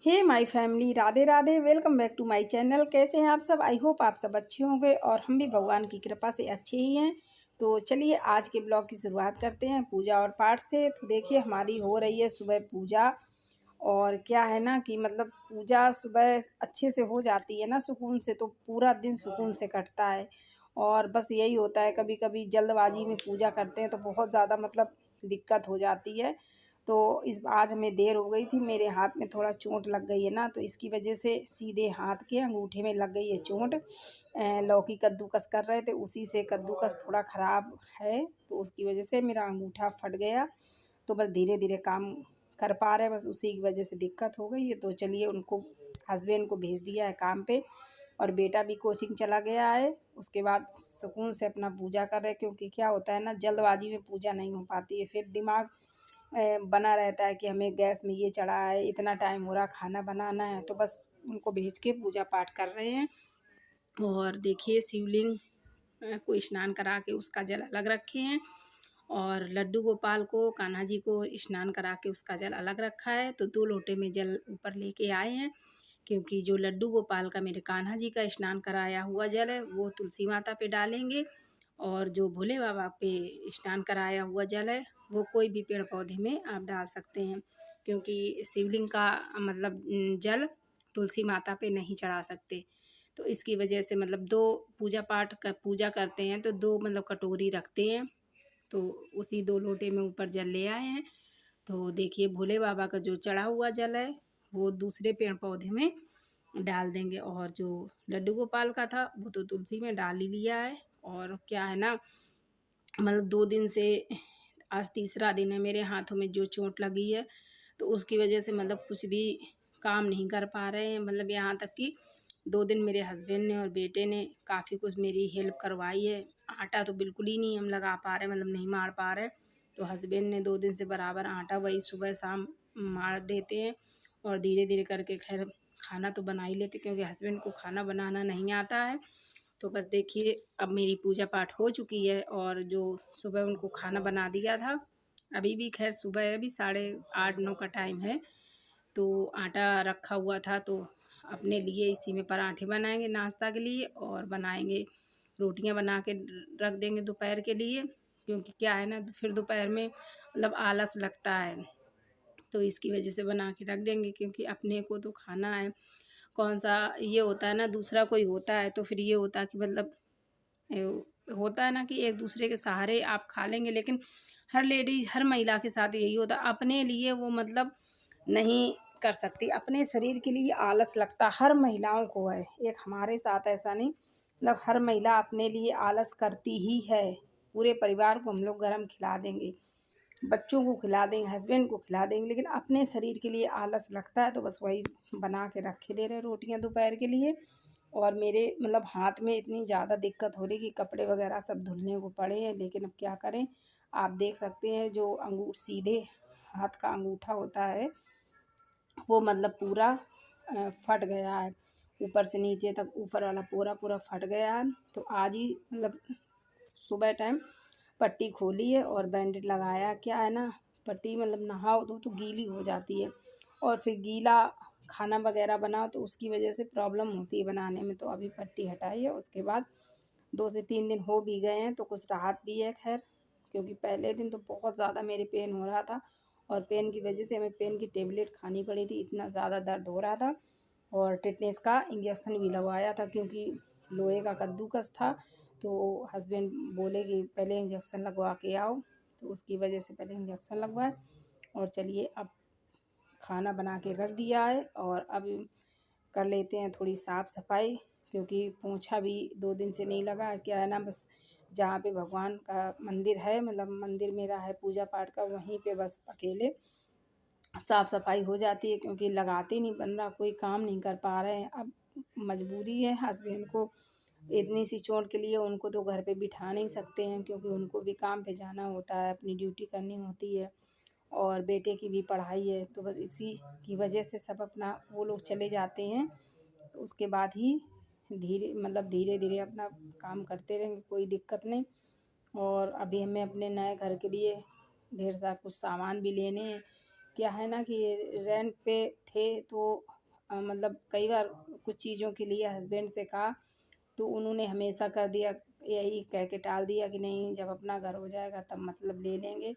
Hey my family, Radhe Radhe. Welcome back to my channel. कैसे हैं आप सब? आई होप आप सब अच्छे होंगे और हम भी भगवान की कृपा से अच्छे ही हैं। तो चलिए आज के ब्लॉग की शुरुआत करते हैं पूजा और पाठ से। तो देखिए हमारी हो रही है सुबह पूजा। और क्या है ना कि मतलब पूजा सुबह अच्छे से हो जाती है ना सुकून से, तो पूरा दिन सुकून से कटता है। और बस यही होता है, कभी कभी जल्दबाजी में पूजा करते हैं तो बहुत ज़्यादा मतलब दिक्कत हो जाती है। तो इस आज हमें देर हो गई थी, मेरे हाथ में थोड़ा चोट लग गई है ना, तो इसकी वजह से सीधे हाथ के अंगूठे में लग गई है चोट। लौकी कद्दूकस कर रहे थे, उसी से कद्दूकस थोड़ा ख़राब है, तो उसकी वजह से मेरा अंगूठा फट गया। तो बस धीरे धीरे काम कर पा रहे हैं, बस उसी की वजह से दिक्कत हो गई है। तो चलिए उनको हस्बैंड को भेज दिया है काम पे, और बेटा भी कोचिंग चला गया है। उसके बाद सुकून से अपना पूजा कर रहे हैं, क्योंकि क्या होता है ना, जल्दबाजी में पूजा नहीं हो पाती है, फिर दिमाग बना रहता है कि हमें गैस में ये चढ़ा है, इतना टाइम हो रहा, खाना बनाना है। तो बस उनको भेज के पूजा पाठ कर रहे हैं। और देखिए शिवलिंग को स्नान करा के उसका जल अलग रखे हैं, और लड्डू गोपाल को, कान्हा जी को स्नान करा के उसका जल अलग रखा है। तो 2 लोटे में जल ऊपर लेके आए हैं, क्योंकि जो लड्डू गोपाल का, मेरे कान्हा जी का स्नान कराया हुआ जल है, वो तुलसी माता पे डालेंगे। और जो भोले बाबा पे स्नान कराया हुआ जल है, वो कोई भी पेड़ पौधे में आप डाल सकते हैं, क्योंकि शिवलिंग का मतलब जल तुलसी माता पे नहीं चढ़ा सकते। तो इसकी वजह से मतलब 2 पूजा पाठ का पूजा करते हैं तो 2 मतलब कटोरी रखते हैं। तो उसी 2 लोटे में ऊपर जल ले आए हैं। तो देखिए भोले बाबा का जो चढ़ा हुआ जल है, वो दूसरे पेड़ पौधे में डाल देंगे, और जो लड्डू गोपाल का था वो तो तुलसी में डाल ही लिया है। और क्या है ना, मतलब 2 दिन से, आज तीसरा दिन है, मेरे हाथों में जो चोट लगी है, तो उसकी वजह से मतलब कुछ भी काम नहीं कर पा रहे हैं। मतलब यहाँ तक कि 2 दिन मेरे हस्बैंड ने और बेटे ने काफ़ी कुछ मेरी हेल्प करवाई है। आटा तो बिल्कुल ही नहीं हम लगा पा रहे, मतलब नहीं मार पा रहे। तो हस्बैंड ने 2 दिन से बराबर आटा वही सुबह शाम मार देते हैं, और धीरे धीरे करके खैर खाना तो बना ही लेते, क्योंकि हस्बैंड को खाना बनाना नहीं आता है। तो बस देखिए अब मेरी पूजा पाठ हो चुकी है, और जो सुबह उनको खाना बना दिया था, अभी भी खैर सुबह है, अभी 8:30-9 का टाइम है। तो आटा रखा हुआ था, तो अपने लिए इसी में पराठे बनाएंगे नाश्ता के लिए, और बनाएंगे रोटियां बना के रख देंगे दोपहर के लिए। क्योंकि क्या है ना, फिर दोपहर में मतलब आलस लगता है, तो इसकी वजह से बना के रख देंगे, क्योंकि अपने को तो खाना है। कौन सा ये होता है ना, दूसरा कोई होता है तो फिर ये होता है कि मतलब होता है ना कि एक दूसरे के सहारे आप खा लेंगे, लेकिन हर लेडीज़, हर महिला के साथ यही होता है, अपने लिए वो मतलब नहीं कर सकती, अपने शरीर के लिए आलस लगता, हर महिलाओं को है, एक हमारे साथ ऐसा नहीं, मतलब हर महिला अपने लिए आलस करती ही है। पूरे परिवार को हम लोग गरम खिला देंगे, बच्चों को खिला देंगे, हस्बैंड को खिला देंगे, लेकिन अपने शरीर के लिए आलस लगता है। तो बस वही बना के रखे दे रहे रोटियां दोपहर के लिए। और मेरे मतलब हाथ में इतनी ज़्यादा दिक्कत हो रही कि कपड़े वगैरह सब धुलने को पड़े हैं, लेकिन अब क्या करें। आप देख सकते हैं जो सीधे हाथ का अंगूठा होता है, वो मतलब पूरा फट गया है, ऊपर से नीचे तक, ऊपर वाला पूरा पूरा फट गया है। तो आज ही मतलब सुबह टाइम पट्टी खोली है और बैंडेज लगाया। क्या है ना, पट्टी मतलब नहाओ तो गीली हो जाती है, और फिर गीला खाना वगैरह बनाओ तो उसकी वजह से प्रॉब्लम होती है बनाने में। तो अभी पट्टी हटाई है, उसके बाद 2 से 3 दिन हो भी गए हैं, तो कुछ राहत भी है खैर। क्योंकि पहले दिन तो बहुत ज़्यादा मेरे पेन हो रहा था, और पेन की वजह से हमें पेन की टेबलेट खानी पड़ी थी, इतना ज़्यादा दर्द हो रहा था। और टिटनेस का इंजेक्शन भी लगवाया था, क्योंकि लोहे का कद्दूकस था। तो हस्बैंड बोले कि पहले इंजेक्शन लगवा के आओ, तो उसकी वजह से पहले इंजेक्शन लगवाए। और चलिए अब खाना बना के रख दिया है, और अब कर लेते हैं थोड़ी साफ़ सफाई, क्योंकि पोंछा भी 2 दिन से नहीं लगा है। क्या है ना, बस जहाँ पे भगवान का मंदिर है, मतलब मंदिर मेरा है पूजा पाठ का, वहीं पे बस अकेले साफ़ सफाई हो जाती है, क्योंकि लगाते नहीं बन रहा, कोई काम नहीं कर पा रहे हैं। अब मजबूरी है, हस्बैंड को इतनी सी चोट के लिए उनको तो घर पे बिठा नहीं सकते हैं, क्योंकि उनको भी काम पे जाना होता है, अपनी ड्यूटी करनी होती है, और बेटे की भी पढ़ाई है। तो बस इसी की वजह से सब अपना वो लोग चले जाते हैं, तो उसके बाद ही धीरे धीरे अपना काम करते रहेंगे, कोई दिक्कत नहीं। और अभी हमें अपने नए घर के लिए ढेर सारा कुछ सामान भी लेने हैं, क्या है ना कि रेंट पे थे तो मतलब कई बार कुछ चीज़ों के लिए हस्बैंड से कहा तो उन्होंने हमेशा कर दिया, यही कह के टाल दिया कि नहीं जब अपना घर हो जाएगा तब मतलब ले लेंगे।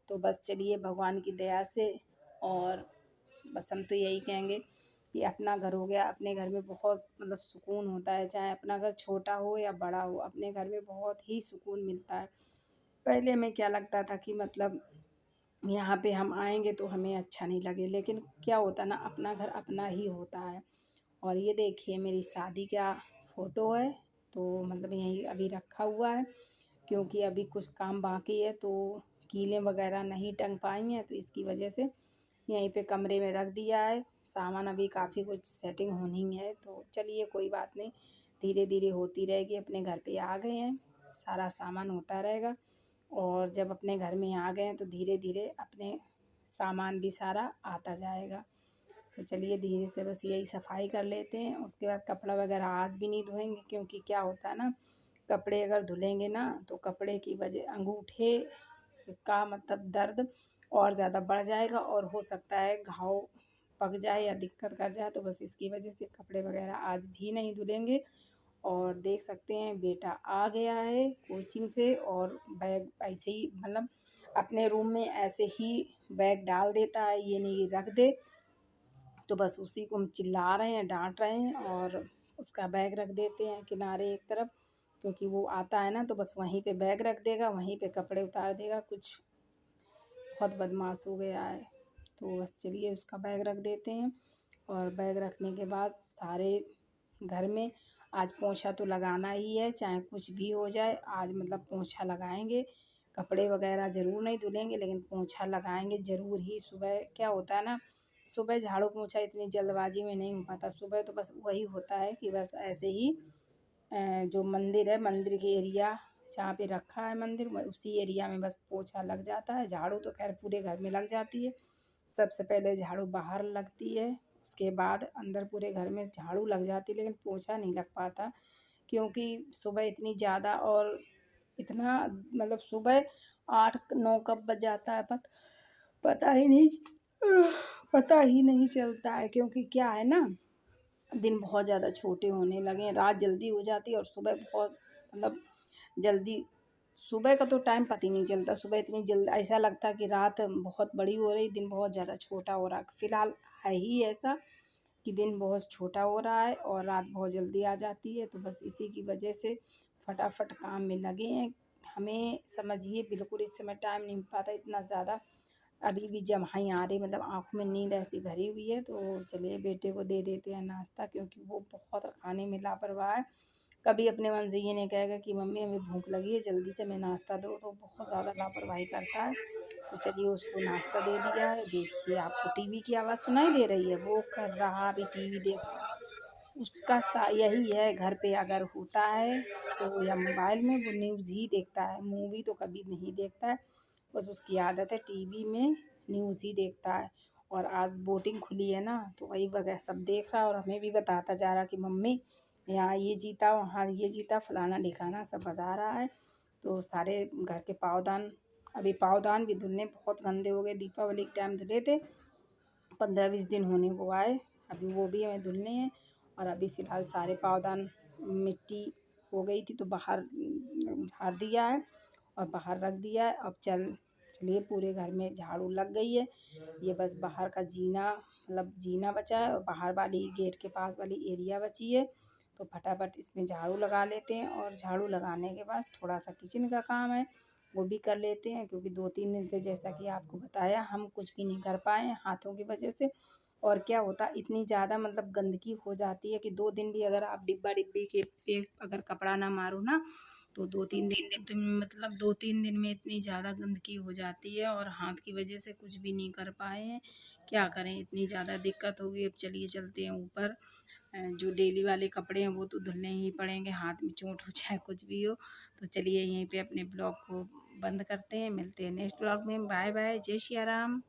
तो बस चलिए भगवान की दया से, और बस हम तो यही कहेंगे कि अपना घर हो गया, अपने घर में बहुत मतलब सुकून होता है, चाहे अपना घर छोटा हो या बड़ा हो, अपने घर में बहुत ही सुकून मिलता है। पहले हमें क्या लगता था कि मतलब यहाँ पे हम आएंगे तो हमें अच्छा नहीं लगे, लेकिन क्या होता ना अपना घर अपना ही होता है। और ये देखिए मेरी शादी का फ़ोटो है, तो मतलब यहीं अभी रखा हुआ है क्योंकि अभी कुछ काम बाकी है तो कीलें वगैरह नहीं टंग पाई हैं, तो इसकी वजह से यहीं पे कमरे में रख दिया है। सामान अभी काफ़ी कुछ सेटिंग होनी है, तो चलिए कोई बात नहीं, धीरे धीरे होती रहेगी। अपने घर पे आ गए हैं, सारा सामान होता रहेगा, और जब अपने घर में आ गए हैं तो धीरे धीरे अपने सामान भी सारा आता जाएगा। तो चलिए धीरे से बस यही सफाई कर लेते हैं, उसके बाद कपड़ा वगैरह आज भी नहीं धोएंगे क्योंकि क्या होता है ना, कपड़े अगर धुलेंगे ना तो कपड़े की वजह अंगूठे का मतलब दर्द और ज़्यादा बढ़ जाएगा और हो सकता है घाव पक जाए या दिक्कत कर जाए, तो बस इसकी वजह से कपड़े वगैरह आज भी नहीं धुलेंगे। और देख सकते हैं बेटा आ गया है कोचिंग से, और बैग ऐसे ही मतलब अपने रूम में ऐसे ही बैग डाल देता है, ये नहीं रख दे, तो बस उसी को हम चिल्ला रहे हैं, डांट रहे हैं, और उसका बैग रख देते हैं किनारे एक तरफ, क्योंकि वो आता है ना तो बस वहीं पे बैग रख देगा, वहीं पे कपड़े उतार देगा, कुछ बहुत बदमाश हो गया है। तो बस चलिए उसका बैग रख देते हैं, और बैग रखने के बाद सारे घर में आज पोंछा तो लगाना ही है, चाहे कुछ भी हो जाए आज मतलब पोंछा लगाएंगे। कपड़े वगैरह ज़रूर नहीं धुलेंगे लेकिन पोंछा लगाएंगे ज़रूर ही। सुबह क्या होता है ना, सुबह झाड़ू पोंछा इतनी जल्दबाजी में नहीं हो पाता, सुबह तो बस वही होता है कि बस ऐसे ही जो मंदिर है, मंदिर के एरिया जहाँ पे रखा है मंदिर, उसी एरिया में बस पोछा लग जाता है। झाड़ू तो खैर पूरे घर में लग जाती है, सबसे पहले झाड़ू बाहर लगती है, उसके बाद अंदर पूरे घर में झाड़ू लग जाती है, लेकिन पोछा नहीं लग पाता क्योंकि सुबह इतनी ज़्यादा, और इतना मतलब सुबह 8-9 कब बज जाता है पता ही नहीं पता ही नहीं चलता है, क्योंकि क्या है ना दिन बहुत ज़्यादा छोटे होने लगे हैं, रात जल्दी हो जाती है और सुबह बहुत मतलब जल्दी। सुबह का तो टाइम पता ही नहीं चलता, सुबह इतनी जल्द ऐसा लगता है कि रात बहुत बड़ी हो रही, दिन बहुत ज़्यादा छोटा हो रहा है। फ़िलहाल है ही ऐसा कि दिन बहुत छोटा हो रहा है और रात बहुत जल्दी आ जाती है, तो बस इसी की वजह से फटाफट काम में लगे हैं। हमें समझिए बिल्कुल इस समय टाइम नहीं मिल पाता इतना ज़्यादा, अभी भी जम्हाई आ रही, मतलब आँखों में नींद ऐसी भरी हुई है। तो चलिए बेटे को दे देते हैं नाश्ता, क्योंकि वो बहुत खाने में लापरवाह है। कभी अपने मन से ये नहीं कहेगा कि मम्मी हमें भूख लगी है जल्दी से हमें नाश्ता दो, तो बहुत ज़्यादा लापरवाही करता है। तो चलिए उसको नाश्ता दे दिया है। देखिए आपको टीवी की आवाज़ सुनाई दे रही है, वो कर रहा अभी टीवी देख रहा है। उसका सा यही है, घर पे अगर होता है तो या मोबाइल में वो न्यूज़ ही देखता है, मूवी तो कभी नहीं देखता है। बस उसकी आदत है टीवी में न्यूज़ ही देखता है। और आज बोटिंग खुली है ना तो वही वगैरह सब देख रहा है, और हमें भी बताता जा रहा कि मम्मी यहाँ ये जीता, वहाँ ये जीता, फलाना ढिकाना सब बता रहा है। तो सारे घर के पावदान, अभी पावदान भी धुलने बहुत गंदे हो गए, दीपावली के टाइम धुले थे, 15-20 दिन होने को आए, अभी वो भी हमें धुलने हैं। और अभी फ़िलहाल सारे पावदान मिट्टी हो गई थी तो बाहर झाड़ दिया है और बाहर रख दिया है। अब चलिए पूरे घर में झाड़ू लग गई है, ये बस बाहर का जीना मतलब जीना बचा है और बाहर वाली गेट के पास वाली एरिया बची है, तो फटाफट इसमें झाड़ू लगा लेते हैं। और झाड़ू लगाने के बाद थोड़ा सा किचन का काम है वो भी कर लेते हैं, क्योंकि 2-3 दिन से जैसा कि आपको बताया हम कुछ भी नहीं कर पाए हैं हाथों की वजह से। और क्या होता इतनी ज़्यादा मतलब गंदगी हो जाती है कि 2 दिन भी अगर आप डिब्बा डिब्बी के पे अगर कपड़ा ना मारो ना तो 2-3 दिन मतलब 2-3 दिन में इतनी ज़्यादा गंदगी हो जाती है, और हाथ की वजह से कुछ भी नहीं कर पाए हैं। क्या करें, इतनी ज़्यादा दिक्कत होगी। अब चलिए चलते हैं ऊपर, जो डेली वाले कपड़े हैं वो तो धुलने ही पड़ेंगे, हाथ में चोट हो चाहे कुछ भी हो। तो चलिए यहीं पे अपने ब्लॉग को बंद करते हैं, मिलते हैं नेक्स्ट ब्लॉग में। बाय बाय, जय सिया राम।